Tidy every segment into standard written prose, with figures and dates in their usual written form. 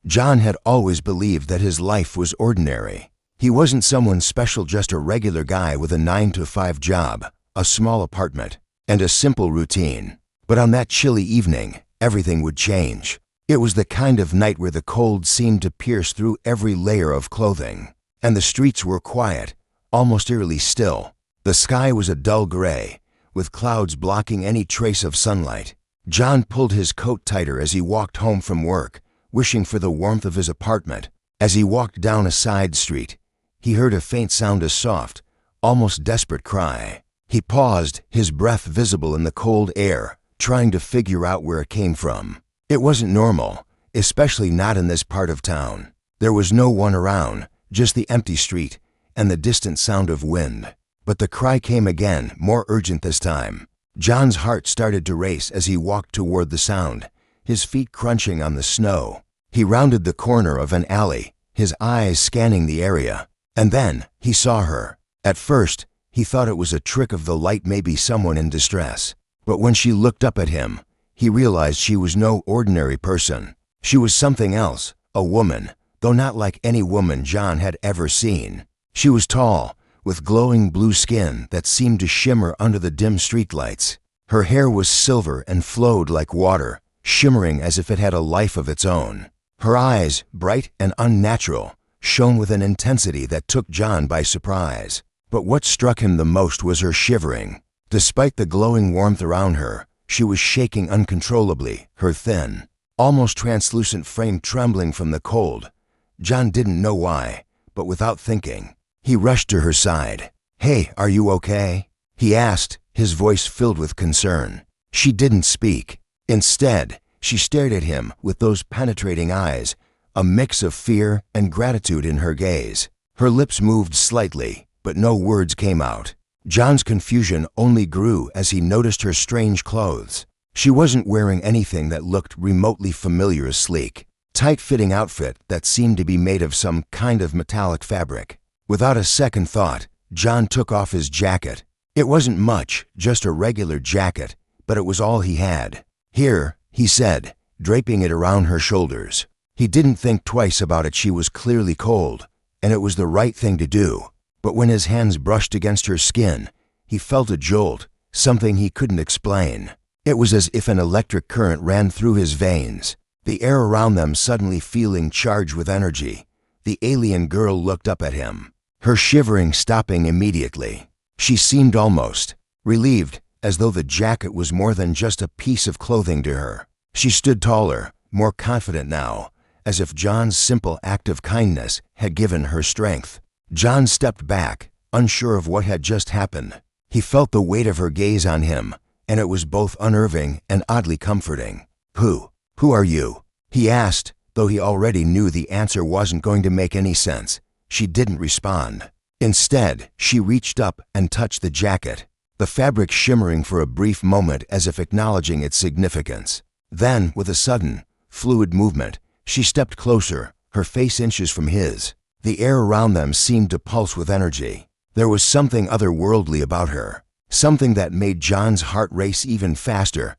John had always believed that his life was ordinary. He wasn't someone special, just a regular guy with a 9-to-5 job, a small apartment, and a simple routine. But on that chilly evening, everything would change. It was the kind of night where the cold seemed to pierce through every layer of clothing. And the streets were quiet, almost eerily still. The sky was a dull gray, with clouds blocking any trace of sunlight. John pulled his coat tighter as he walked home from work, wishing for the warmth of his apartment. As he walked down a side street, he heard a faint sound, a soft, almost desperate cry. He paused, his breath visible in the cold air, trying to figure out where it came from. It wasn't normal, especially not in this part of town. There was no one around, just the empty street and the distant sound of wind. But the cry came again, more urgent this time. John's heart started to race as he walked toward the sound, his feet crunching on the snow. He rounded the corner of an alley, his eyes scanning the area. And then he saw her. At first, he thought it was a trick of the light, maybe someone in distress. But when she looked up at him, he realized she was no ordinary person. She was something else, a woman, though not like any woman John had ever seen. She was tall, with glowing blue skin that seemed to shimmer under the dim streetlights. Her hair was silver and flowed like water, shimmering as if it had a life of its own. Her eyes, bright and unnatural, shone with an intensity that took John by surprise. But what struck him the most was her shivering. Despite the glowing warmth around her, she was shaking uncontrollably, her thin, almost translucent frame trembling from the cold. John didn't know why, but without thinking, he rushed to her side. "Hey, are you okay?" he asked, his voice filled with concern. She didn't speak. Instead, she stared at him with those penetrating eyes, a mix of fear and gratitude in her gaze. Her lips moved slightly, but no words came out. John's confusion only grew as he noticed her strange clothes. She wasn't wearing anything that looked remotely familiar, a sleek, tight-fitting outfit that seemed to be made of some kind of metallic fabric. Without a second thought, John took off his jacket. It wasn't much, just a regular jacket, but it was all he had. "Here," he said, draping it around her shoulders. He didn't think twice about it. She was clearly cold, and it was the right thing to do. But when his hands brushed against her skin, he felt a jolt, something he couldn't explain. It was as if an electric current ran through his veins, the air around them suddenly feeling charged with energy. The alien girl looked up at him, her shivering stopping immediately. She seemed almost relieved, as though the jacket was more than just a piece of clothing to her. She stood taller, more confident now, as if John's simple act of kindness had given her strength. John stepped back, unsure of what had just happened. He felt the weight of her gaze on him, and it was both unnerving and oddly comforting. Who are you?" he asked, though he already knew the answer wasn't going to make any sense. She didn't respond. Instead, she reached up and touched the jacket, the fabric shimmering for a brief moment as if acknowledging its significance. Then, with a sudden, fluid movement, she stepped closer, her face inches from his. The air around them seemed to pulse with energy. There was something otherworldly about her, something that made John's heart race even faster.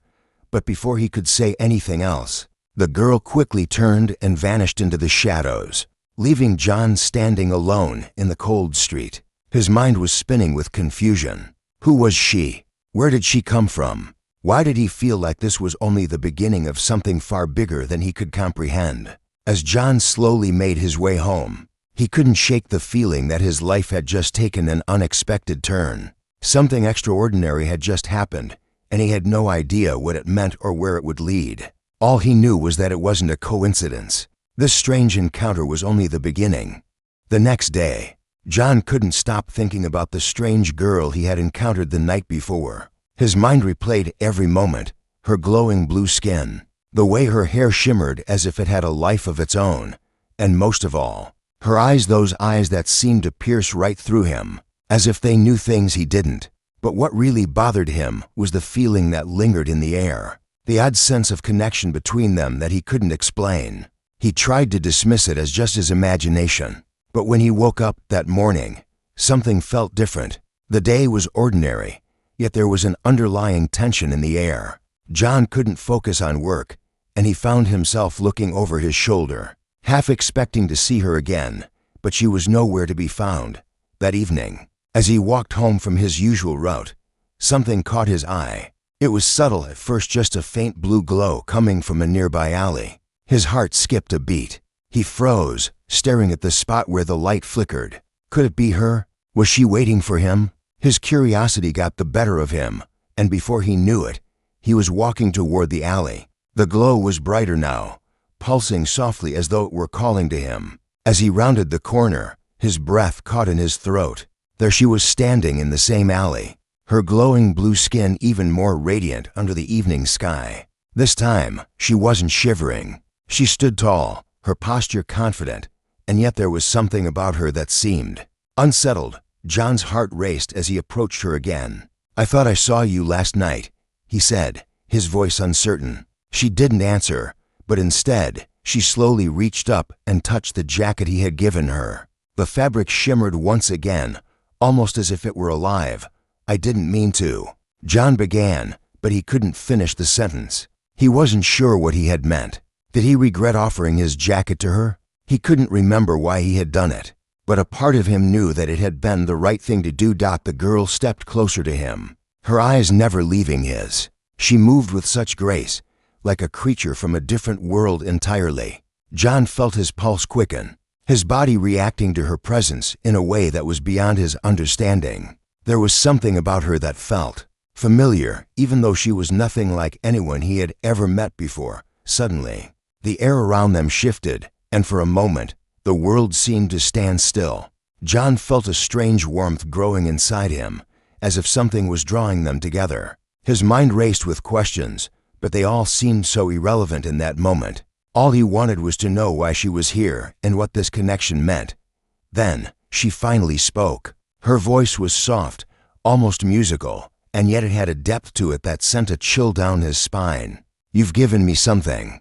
But before he could say anything else, the girl quickly turned and vanished into the shadows, leaving John standing alone in the cold street. His mind was spinning with confusion. Who was she? Where did she come from? Why did he feel like this was only the beginning of something far bigger than he could comprehend? As John slowly made his way home, he couldn't shake the feeling that his life had just taken an unexpected turn. Something extraordinary had just happened, and he had no idea what it meant or where it would lead. All he knew was that it wasn't a coincidence. This strange encounter was only the beginning. The next day, John couldn't stop thinking about the strange girl he had encountered the night before. His mind replayed every moment, her glowing blue skin, the way her hair shimmered as if it had a life of its own, and most of all, her eyes, those eyes that seemed to pierce right through him, as if they knew things he didn't. But what really bothered him was the feeling that lingered in the air, the odd sense of connection between them that he couldn't explain. He tried to dismiss it as just his imagination, but when he woke up that morning, something felt different. The day was ordinary, yet there was an underlying tension in the air. John couldn't focus on work, and he found himself looking over his shoulder. half expecting to see her again, but she was nowhere to be found. That evening, as he walked home from his usual route, something caught his eye. It was subtle at first, just a faint blue glow coming from a nearby alley. His heart skipped a beat. He froze, staring at the spot where the light flickered. Could it be her? Was she waiting for him? His curiosity got the better of him, and before he knew it, he was walking toward the alley. The glow was brighter now, pulsing softly as though it were calling to him. As he rounded the corner, his breath caught in his throat. There she was, standing in the same alley, her glowing blue skin even more radiant under the evening sky. This time, she wasn't shivering. She stood tall, her posture confident, and yet there was something about her that seemed unsettled. John's heart raced as he approached her again. "I thought I saw you last night," he said, his voice uncertain. She didn't answer, but instead, she slowly reached up and touched the jacket he had given her. The fabric shimmered once again, almost as if it were alive. "I didn't mean to," John began, but he couldn't finish the sentence. He wasn't sure what he had meant. Did he regret offering his jacket to her? He couldn't remember why he had done it, but a part of him knew that it had been the right thing to do. The girl stepped closer to him, her eyes never leaving his. She moved with such grace, like a creature from a different world entirely. John felt his pulse quicken, his body reacting to her presence in a way that was beyond his understanding. There was something about her that felt familiar, even though she was nothing like anyone he had ever met before. Suddenly, the air around them shifted, and for a moment, the world seemed to stand still. John felt a strange warmth growing inside him, as if something was drawing them together. His mind raced with questions, but they all seemed so irrelevant in that moment. All he wanted was to know why she was here and what this connection meant. Then, she finally spoke. Her voice was soft, almost musical, and yet it had a depth to it that sent a chill down his spine. "You've given me something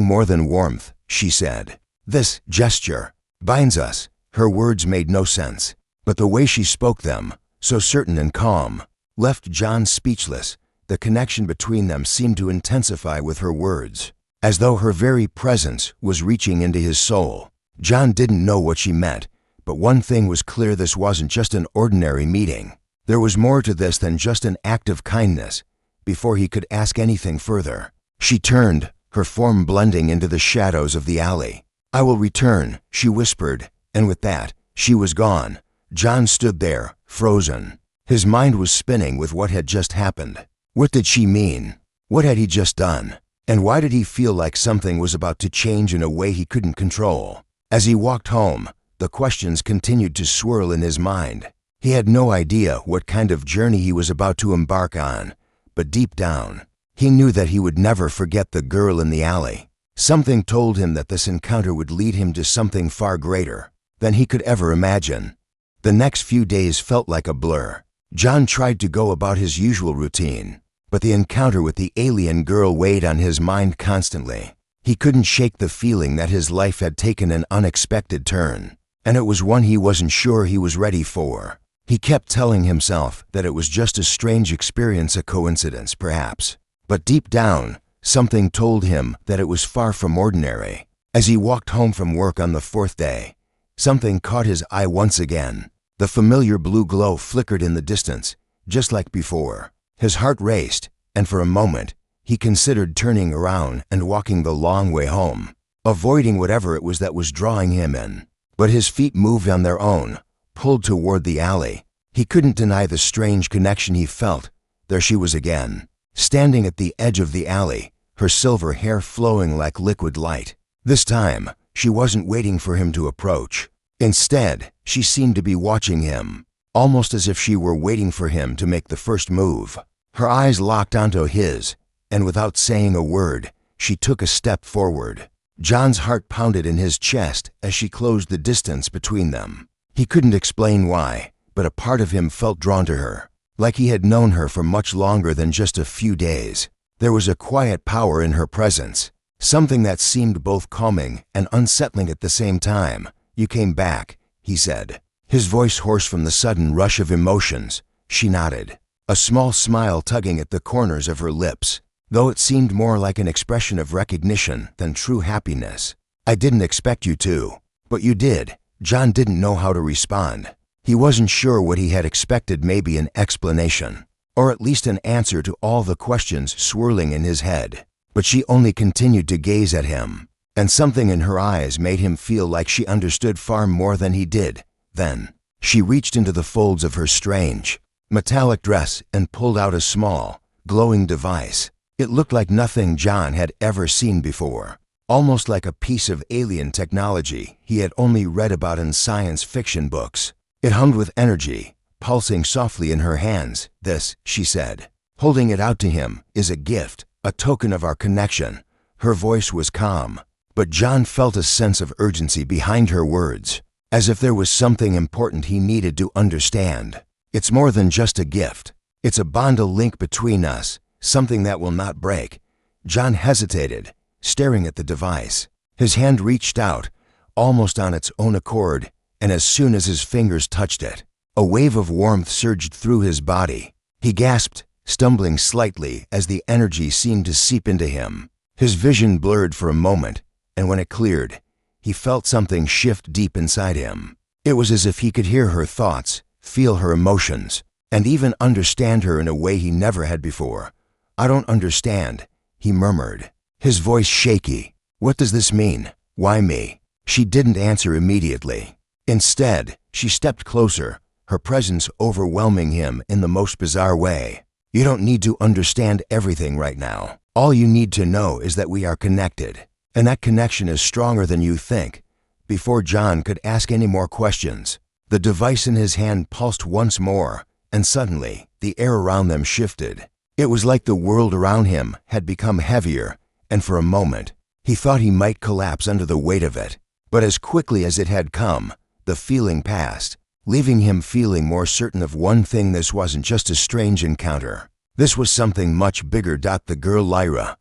more than warmth," she said. "This gesture binds us." Her words made no sense, but the way she spoke them, so certain and calm, left John speechless. The connection between them seemed to intensify with her words, as though her very presence was reaching into his soul. John didn't know what she meant, but one thing was clear: this wasn't just an ordinary meeting. There was more to this than just an act of kindness. Before he could ask anything further, she turned, her form blending into the shadows of the alley. "I will return," she whispered, and with that, she was gone. John stood there, frozen. His mind was spinning with what had just happened. What did she mean? What had he just done? And why did he feel like something was about to change in a way he couldn't control? As he walked home, the questions continued to swirl in his mind. He had no idea what kind of journey he was about to embark on, but deep down, he knew that he would never forget the girl in the alley. Something told him that this encounter would lead him to something far greater than he could ever imagine. The next few days felt like a blur. John tried to go about his usual routine, but the encounter with the alien girl weighed on his mind constantly. He couldn't shake the feeling that his life had taken an unexpected turn, and it was one he wasn't sure he was ready for. He kept telling himself that it was just a strange experience, a coincidence perhaps, but deep down, something told him that it was far from ordinary. As he walked home from work on the fourth day, something caught his eye once again. The familiar blue glow flickered in the distance, just like before. His heart raced, and for a moment, he considered turning around and walking the long way home, avoiding whatever it was that was drawing him in. But his feet moved on their own, pulled toward the alley. He couldn't deny the strange connection he felt. There she was again, standing at the edge of the alley, her silver hair flowing like liquid light. This time, she wasn't waiting for him to approach. Instead, she seemed to be watching him, almost as if she were waiting for him to make the first move. Her eyes locked onto his, and without saying a word, she took a step forward. John's heart pounded in his chest as she closed the distance between them. He couldn't explain why, but a part of him felt drawn to her, like he had known her for much longer than just a few days. There was a quiet power in her presence, something that seemed both calming and unsettling at the same time. "You came back," he said, his voice hoarse from the sudden rush of emotions. She nodded, a small smile tugging at the corners of her lips, though it seemed more like an expression of recognition than true happiness. "I didn't expect you to." "But you did." John didn't know how to respond. He wasn't sure what he had expected, maybe an explanation, or at least an answer to all the questions swirling in his head. But she only continued to gaze at him, and something in her eyes made him feel like she understood far more than he did. Then, she reached into the folds of her strange, metallic dress and pulled out a small, glowing device. It looked like nothing John had ever seen before, almost like a piece of alien technology he had only read about in science fiction books. It hummed with energy, pulsing softly in her hands. "This," she said, holding it out to him, "is a gift, a token of our connection." Her voice was calm, but John felt a sense of urgency behind her words, as if there was something important he needed to understand. "It's more than just a gift. It's a bond, a link between us, something that will not break." John hesitated, staring at the device. His hand reached out, almost on its own accord, and as soon as his fingers touched it, a wave of warmth surged through his body. He gasped, stumbling slightly as the energy seemed to seep into him. His vision blurred for a moment, and when it cleared, he felt something shift deep inside him. It was as if he could hear her thoughts, feel her emotions, and even understand her in a way he never had before. "I don't understand," he murmured, his voice shaky. "What does this mean? Why me?" She didn't answer immediately. Instead, she stepped closer, her presence overwhelming him in the most bizarre way. "You don't need to understand everything right now. All you need to know is that we are connected, and that connection is stronger than you think." Before John could ask any more questions, the device in his hand pulsed once more, and suddenly, the air around them shifted. It was like the world around him had become heavier, and for a moment, he thought he might collapse under the weight of it. But as quickly as it had come, the feeling passed, leaving him feeling more certain of one thing: this wasn't just a strange encounter. This was something much bigger. The girl Lyra.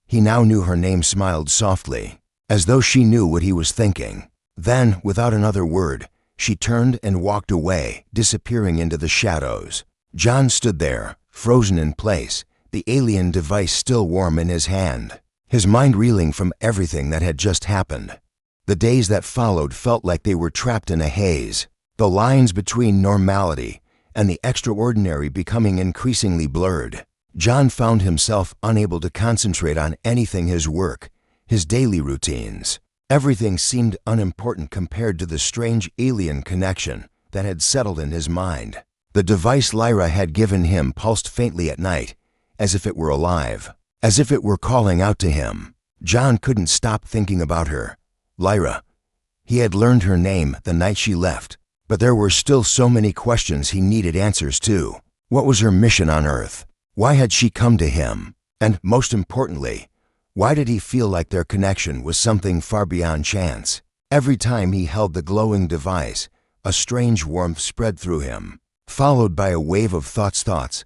He now knew her name smiled softly, as though she knew what he was thinking. Then, without another word, she turned and walked away, disappearing into the shadows. John stood there, frozen in place, the alien device still warm in his hand, his mind reeling from everything that had just happened. The days that followed felt like they were trapped in a haze, the lines between normality and the extraordinary becoming increasingly blurred. John found himself unable to concentrate on anything: his work, his daily routines. Everything seemed unimportant compared to the strange alien connection that had settled in his mind. The device Lyra had given him pulsed faintly at night, as if it were alive, as if it were calling out to him. John couldn't stop thinking about her. Lyra. He had learned her name the night she left, but there were still so many questions he needed answers to. What was her mission on Earth? Why had she come to him? And most importantly, why did he feel like their connection was something far beyond chance? Every time he held the glowing device, a strange warmth spread through him, followed by a wave of thoughts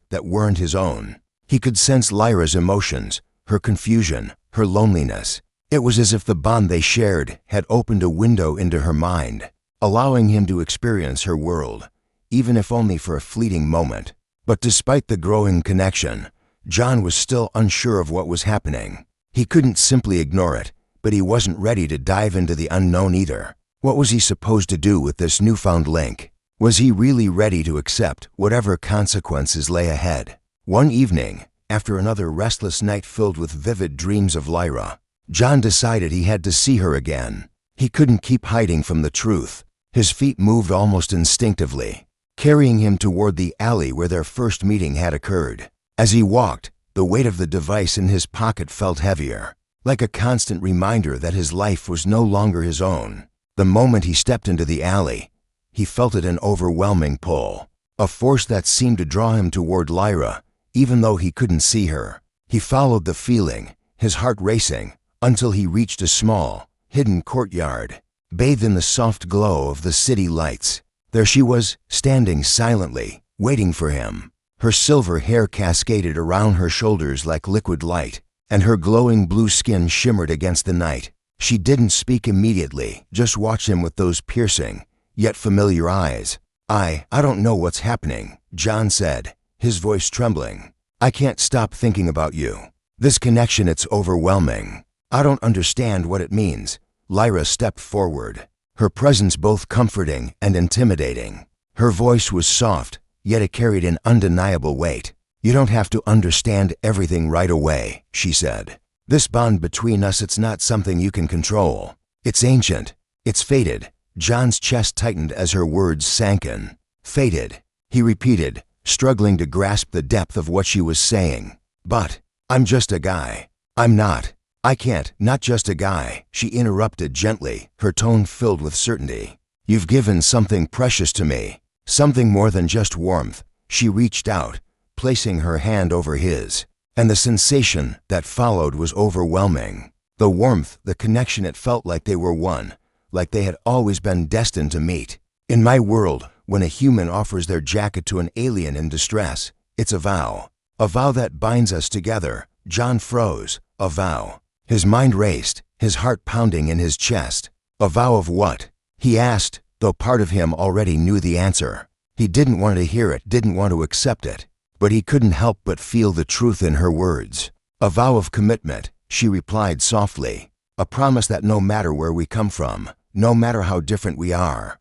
that weren't his own. He could sense Lyra's emotions, her confusion, her loneliness. It was as if the bond they shared had opened a window into her mind, allowing him to experience her world, even if only for a fleeting moment. But despite the growing connection, John was still unsure of what was happening. He couldn't simply ignore it, but he wasn't ready to dive into the unknown either. What was he supposed to do with this newfound link? Was he really ready to accept whatever consequences lay ahead? One evening, after another restless night filled with vivid dreams of Lyra, John decided he had to see her again. He couldn't keep hiding from the truth. His feet moved almost instinctively, carrying him toward the alley where their first meeting had occurred. As he walked, the weight of the device in his pocket felt heavier, like a constant reminder that his life was no longer his own. The moment he stepped into the alley, he felt it an overwhelming pull, a force that seemed to draw him toward Lyra, even though he couldn't see her. He followed the feeling, his heart racing, until he reached a small, hidden courtyard, bathed in the soft glow of the city lights. There she was, standing silently, waiting for him. Her silver hair cascaded around her shoulders like liquid light, and her glowing blue skin shimmered against the night. She didn't speak immediately, just watched him with those piercing, yet familiar eyes. I don't know what's happening," John said, his voice trembling. "I can't stop thinking about you. This connection, it's overwhelming. I don't understand what it means, Lyra stepped forward, her presence both comforting and intimidating. Her voice was soft, yet it carried an undeniable weight. "You don't have to understand everything right away," she said. "This bond between us, it's not something you can control. It's ancient. It's fated." John's chest tightened as her words sank in. "Fated," he repeated, struggling to grasp the depth of what she was saying. "But I'm just a guy." "I'm not. I can't, not just a guy," she interrupted gently, her tone filled with certainty. "You've given something precious to me, something more than just warmth." She reached out, placing her hand over his, and the sensation that followed was overwhelming. The warmth, the connection, it felt like they were one, like they had always been destined to meet. "In my world, when a human offers their jacket to an alien in distress, it's a vow that binds us together." John froze. A vow. His mind raced, his heart pounding in his chest. A vow of what? He asked, though part of him already knew the answer. He didn't want to hear it, didn't want to accept it, but he couldn't help but feel the truth in her words. "A vow of commitment," she replied softly. "A promise that no matter where we come from, no matter how different we are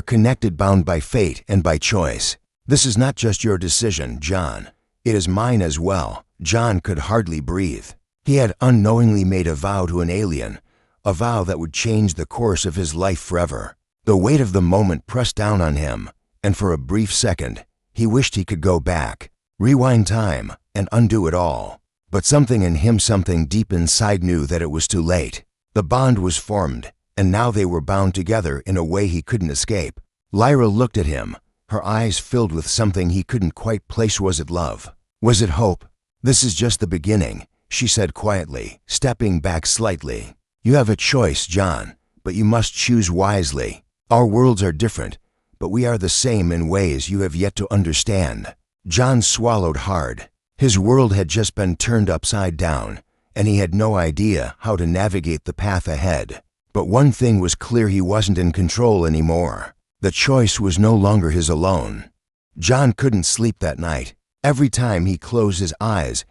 connected, bound by fate and by choice. This is not just your decision, John. It is mine as well." John could hardly breathe. He had unknowingly made a vow to an alien, a vow that would change the course of his life forever. The weight of the moment pressed down on him, and for a brief second, he wished he could go back, rewind time, and undo it all. But something in him, something deep inside, knew that it was too late. The bond was formed, and now they were bound together in a way he couldn't escape. Lyra looked at him, her eyes filled with something he couldn't quite place. Was it love? Was it hope? "This is just the beginning," she said quietly, stepping back slightly. "You have a choice, John, but you must choose wisely. Our worlds are different, but we are the same in ways you have yet to understand." John swallowed hard. His world had just been turned upside down, and he had no idea how to navigate the path ahead. But one thing was clear: he wasn't in control anymore. The choice was no longer his alone. John couldn't sleep that night. Every time he closed his eyes,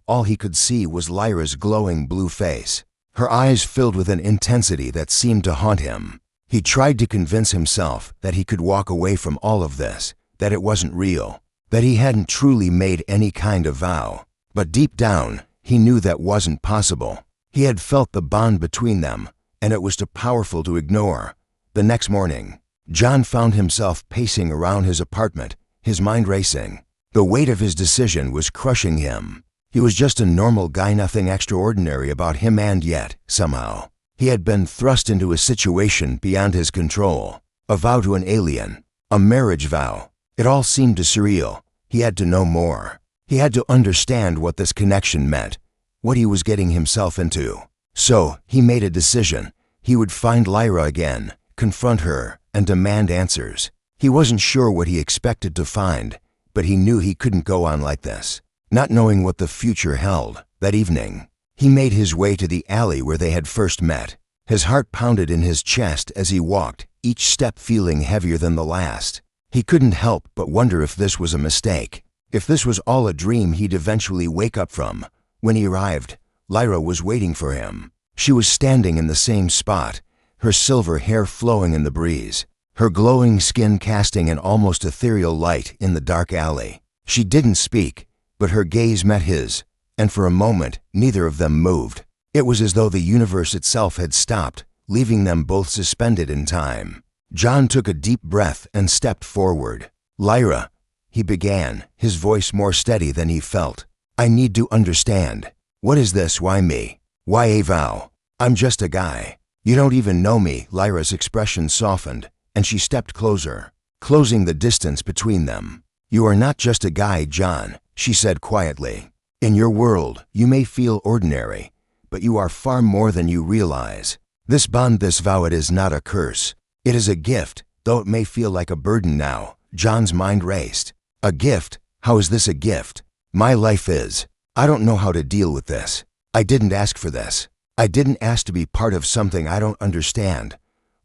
all he could see was Lyra's glowing blue face. Her eyes filled with an intensity that seemed to haunt him. He tried to convince himself that he could walk away from all of this, that it wasn't real, that he hadn't truly made any kind of vow. But deep down, he knew that wasn't possible. He had felt the bond between them, and it was too powerful to ignore. The next morning, John found himself pacing around his apartment, his mind racing. The weight of his decision was crushing him. He was just a normal guy, nothing extraordinary about him, and yet, somehow, he had been thrust into a situation beyond his control. A vow to an alien, a marriage vow. It all seemed surreal. He had to know more. He had to understand what this connection meant, what he was getting himself into. So, he made a decision. He would find Lyra again, confront her, and demand answers. He wasn't sure what he expected to find, but he knew he couldn't go on like this, not knowing what the future held. That evening, he made his way to the alley where they had first met. His heart pounded in his chest as he walked, each step feeling heavier than the last. He couldn't help but wonder if this was a mistake, if this was all a dream he'd eventually wake up from. When he arrived, Lyra was waiting for him. She was standing in the same spot, her silver hair flowing in the breeze, her glowing skin casting an almost ethereal light in the dark alley. She didn't speak, but her gaze met his, and for a moment, neither of them moved. It was as though the universe itself had stopped, leaving them both suspended in time. John took a deep breath and stepped forward. "Lyra," he began, his voice more steady than he felt. "I need to understand. What is this? Why me? Why a vow? I'm just a guy. You don't even know me." Lyra's expression softened, and she stepped closer, closing the distance between them. "You are not just a guy, John," she said quietly. "In your world, you may feel ordinary, but you are far more than you realize. This bond, this vow, it is not a curse. It is a gift, though it may feel like a burden now." John's mind raced. "A gift? How is this a gift? My life is. I don't know how to deal with this. I didn't ask for this. I didn't ask to be part of something I don't understand."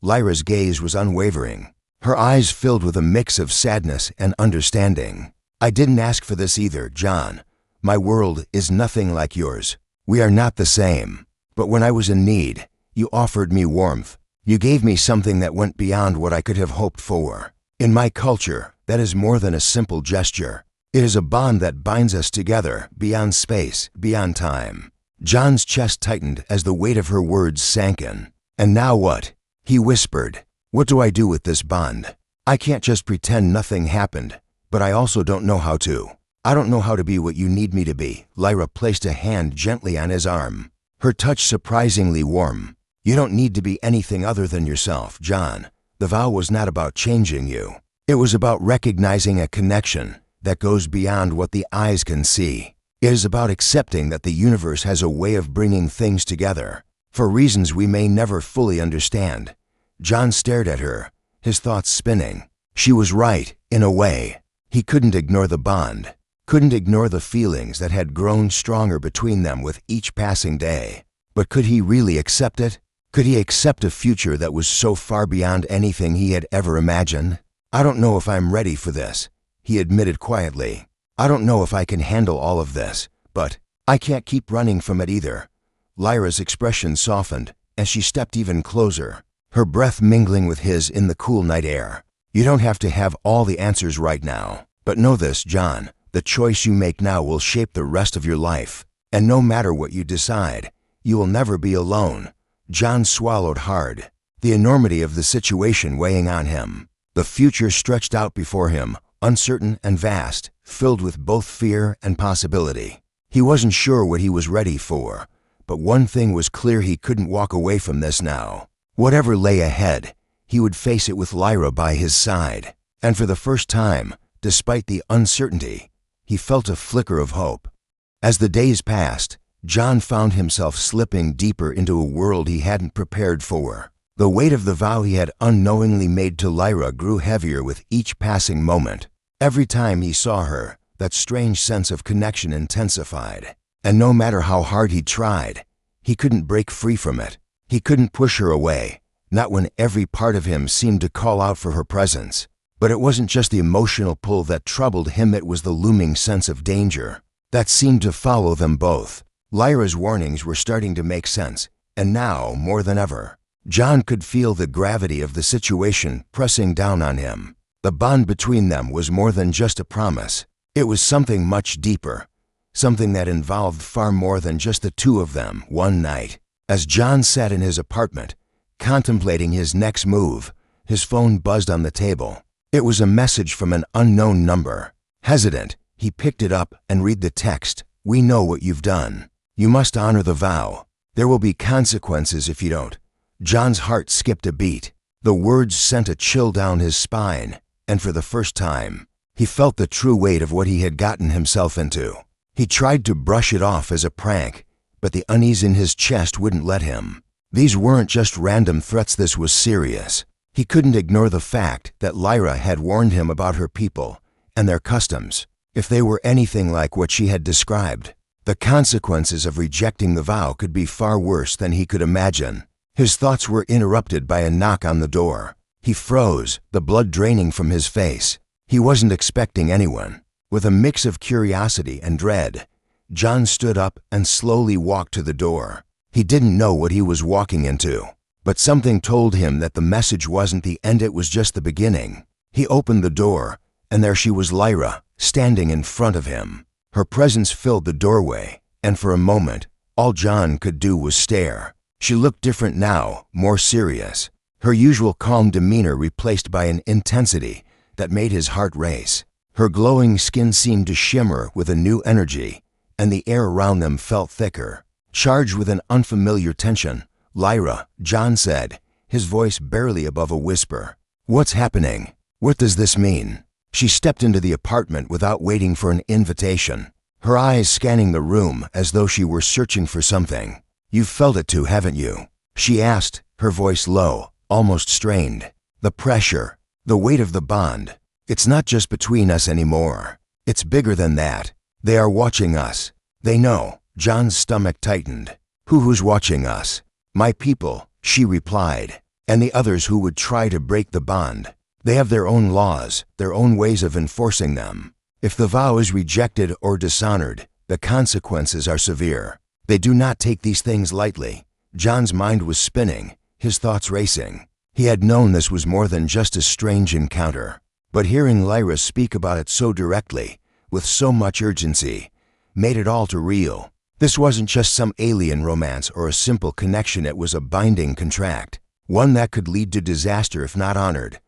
Lyra's gaze was unwavering, her eyes filled with a mix of sadness and understanding. "I didn't ask for this either, John. My world is nothing like yours. We are not the same. But when I was in need, You offered me warmth. You gave me something that went beyond what I could have hoped for. In my culture, that is more than a simple gesture. It is a bond that binds us together, beyond space, beyond time. John's chest tightened as the weight of her words sank in. And now what? He whispered. What do I do with this bond? I can't just pretend nothing happened, but I also don't know how to. I don't know how to be what you need me to be. Lyra placed a hand gently on his arm, her touch surprisingly warm. You don't need to be anything other than yourself, John. The vow was not about changing you. It was about recognizing a connection that goes beyond what the eyes can see. It is about accepting that the universe has a way of bringing things together, for reasons we may never fully understand. John stared at her, his thoughts spinning. She was right, in a way. He couldn't ignore the bond, couldn't ignore the feelings that had grown stronger between them with each passing day. But could he really accept it? Could he accept a future that was so far beyond anything he had ever imagined? I don't know if I'm ready for this, he admitted quietly. I don't know if I can handle all of this, but I can't keep running from it either. Lyra's expression softened as she stepped even closer, her breath mingling with his in the cool night air. You don't have to have all the answers right now, but know this, John, the choice you make now will shape the rest of your life. And no matter what you decide, you will never be alone. John swallowed hard, the enormity of the situation weighing on him. The future stretched out before him, uncertain and vast, filled with both fear and possibility. He wasn't sure what he was ready for, but one thing was clear: he couldn't walk away from this now. Whatever lay ahead, he would face it with Lyra by his side. And for the first time, despite the uncertainty, he felt a flicker of hope. As the days passed, John found himself slipping deeper into a world he hadn't prepared for. The weight of the vow he had unknowingly made to Lyra grew heavier with each passing moment. Every time he saw her, that strange sense of connection intensified. And no matter how hard he tried, he couldn't break free from it. He couldn't push her away, not when every part of him seemed to call out for her presence. But it wasn't just the emotional pull that troubled him, it was the looming sense of danger that seemed to follow them both. Lyra's warnings were starting to make sense, and now, more than ever, John could feel the gravity of the situation pressing down on him. The bond between them was more than just a promise. It was something much deeper, something that involved far more than just the two of them. One night, as John sat in his apartment, contemplating his next move, his phone buzzed on the table. It was a message from an unknown number. Hesitant, he picked it up and read the text. We know what you've done. You must honor the vow. There will be consequences if you don't. John's heart skipped a beat. The words sent a chill down his spine, and for the first time, he felt the true weight of what he had gotten himself into. He tried to brush it off as a prank, but the unease in his chest wouldn't let him. These weren't just random threats, this was serious. He couldn't ignore the fact that Lyra had warned him about her people and their customs. If they were anything like what she had described, the consequences of rejecting the vow could be far worse than he could imagine. His thoughts were interrupted by a knock on the door. He froze, the blood draining from his face. He wasn't expecting anyone. With a mix of curiosity and dread, John stood up and slowly walked to the door. He didn't know what he was walking into, but something told him that the message wasn't the end, it was just the beginning. He opened the door, and there she was, Lyra, standing in front of him. Her presence filled the doorway, and for a moment, all John could do was stare. She looked different now, more serious, her usual calm demeanor replaced by an intensity that made his heart race. Her glowing skin seemed to shimmer with a new energy, and the air around them felt thicker, charged with an unfamiliar tension. Lyra, John said, his voice barely above a whisper. What's happening? What does this mean? She stepped into the apartment without waiting for an invitation, her eyes scanning the room as though she were searching for something. You've felt it too, haven't you? She asked, her voice low, almost strained. The pressure, the weight of the bond. It's not just between us anymore. It's bigger than that. They are watching us. They know. John's stomach tightened. Who's watching us? My people, she replied, and the others who would try to break the bond. They have their own laws, their own ways of enforcing them. If the vow is rejected or dishonored, the consequences are severe. They do not take these things lightly. John's mind was spinning, his thoughts racing. He had known this was more than just a strange encounter. But hearing Lyra speak about it so directly, with so much urgency, made it all too real. This wasn't just some alien romance or a simple connection, it was a binding contract, one that could lead to disaster if not honored.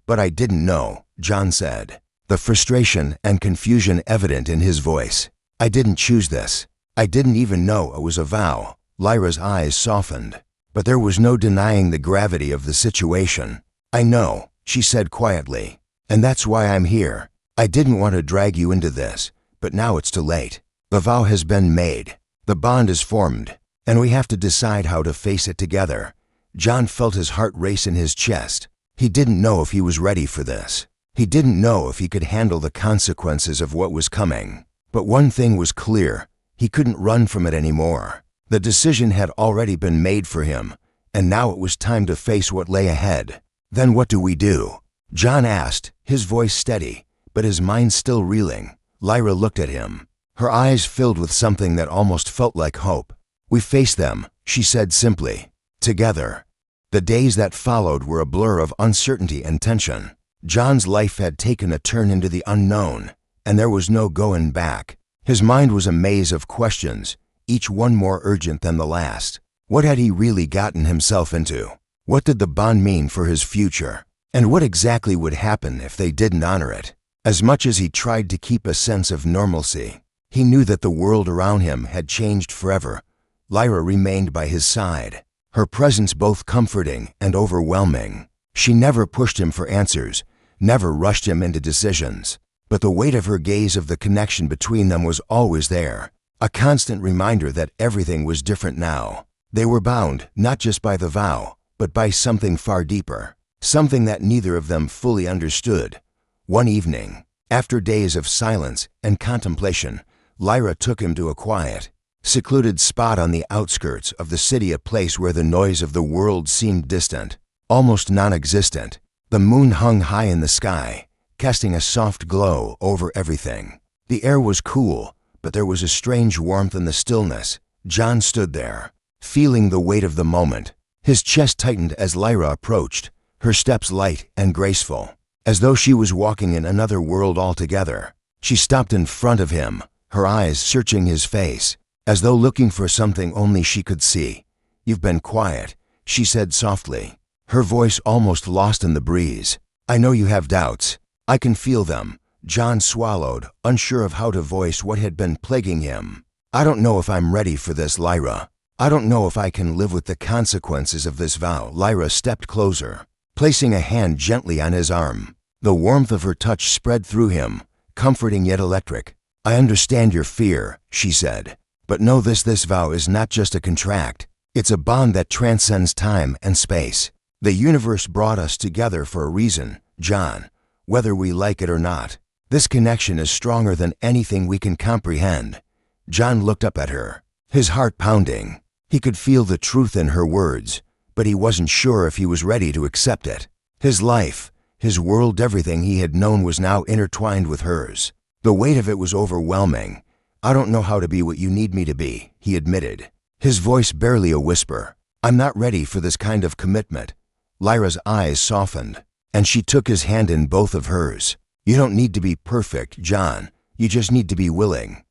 "But I didn't know," John said, the frustration and confusion evident in his voice. "I didn't choose this. I didn't even know it was a vow." Lyra's eyes softened, but there was no denying the gravity of the situation. "I know," she said quietly, "and that's why I'm here. I didn't want to drag you into this, but now it's too late. The vow has been made. The bond is formed, and we have to decide how to face it together." John felt his heart race in his chest. He didn't know if he was ready for this. He didn't know if he could handle the consequences of what was coming. But one thing was clear: he couldn't run from it anymore. The decision had already been made for him, and now it was time to face what lay ahead. "Then what do we do?" John asked, his voice steady, but his mind still reeling. Lyra looked at him, her eyes filled with something that almost felt like hope. "We face them," she said simply, "together." The days that followed were a blur of uncertainty and tension. John's life had taken a turn into the unknown, and there was no going back. His mind was a maze of questions, each one more urgent than the last. What had he really gotten himself into? What did the bond mean for his future? And what exactly would happen if they didn't honor it? As much as he tried to keep a sense of normalcy, he knew that the world around him had changed forever. Lyra remained by his side, her presence both comforting and overwhelming. She never pushed him for answers, never rushed him into decisions. But the weight of her gaze, of the connection between them, was always there, a constant reminder that everything was different now. They were bound, not just by the vow, but by something far deeper, something that neither of them fully understood. One evening, after days of silence and contemplation, Lyra took him to a quiet, secluded spot on the outskirts of the city, a place where the noise of the world seemed distant, almost non-existent. The moon hung high in the sky, casting a soft glow over everything. The air was cool, but there was a strange warmth in the stillness. John stood there, feeling the weight of the moment. His chest tightened as Lyra approached, her steps light and graceful, as though she was walking in another world altogether. She stopped in front of him, her eyes searching his face, as though looking for something only she could see. "You've been quiet," she said softly, her voice almost lost in the breeze. "I know you have doubts. I can feel them." John swallowed, unsure of how to voice what had been plaguing him. "I don't know if I'm ready for this, Lyra. I don't know if I can live with the consequences of this vow." Lyra stepped closer, placing a hand gently on his arm. The warmth of her touch spread through him, comforting yet electric. "I understand your fear," she said, "but know this vow is not just a contract. It's a bond that transcends time and space. The universe brought us together for a reason, John, whether we like it or not. This connection is stronger than anything we can comprehend." John looked up at her, his heart pounding. He could feel the truth in her words, but he wasn't sure if he was ready to accept it. His life, his world, everything he had known was now intertwined with hers. The weight of it was overwhelming. "I don't know how to be what you need me to be," he admitted, his voice barely a whisper. "I'm not ready for this kind of commitment." Lyra's eyes softened, and she took his hand in both of hers. "You don't need to be perfect, John. You just need to be willing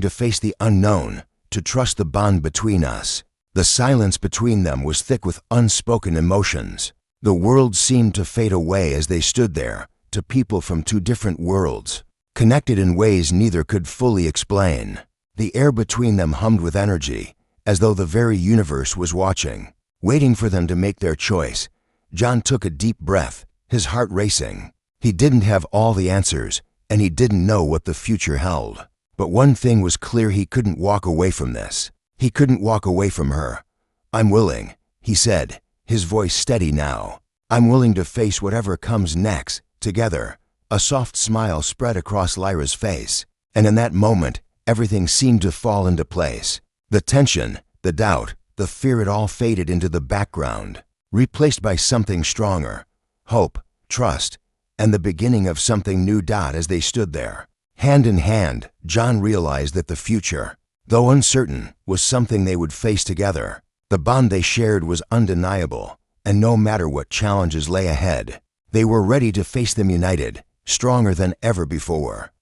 to face the unknown, to trust the bond between us." The silence between them was thick with unspoken emotions. The world seemed to fade away as they stood there, to people from two different worlds, connected in ways neither could fully explain. The air between them hummed with energy, as though the very universe was watching, waiting for them to make their choice. John took a deep breath, his heart racing. He didn't have all the answers, and he didn't know what the future held. But one thing was clear: he couldn't walk away from this. He couldn't walk away from her. "I'm willing," he said, his voice steady now. "I'm willing to face whatever comes next, together." A soft smile spread across Lyra's face, and in that moment, everything seemed to fall into place. The tension, the doubt, the fear, it all faded into the background, replaced by something stronger: hope, trust, and the beginning of something new. As they stood there, hand in hand, John realized that the future, though uncertain, was something they would face together. The bond they shared was undeniable, and no matter what challenges lay ahead, they were ready to face them united, stronger than ever before.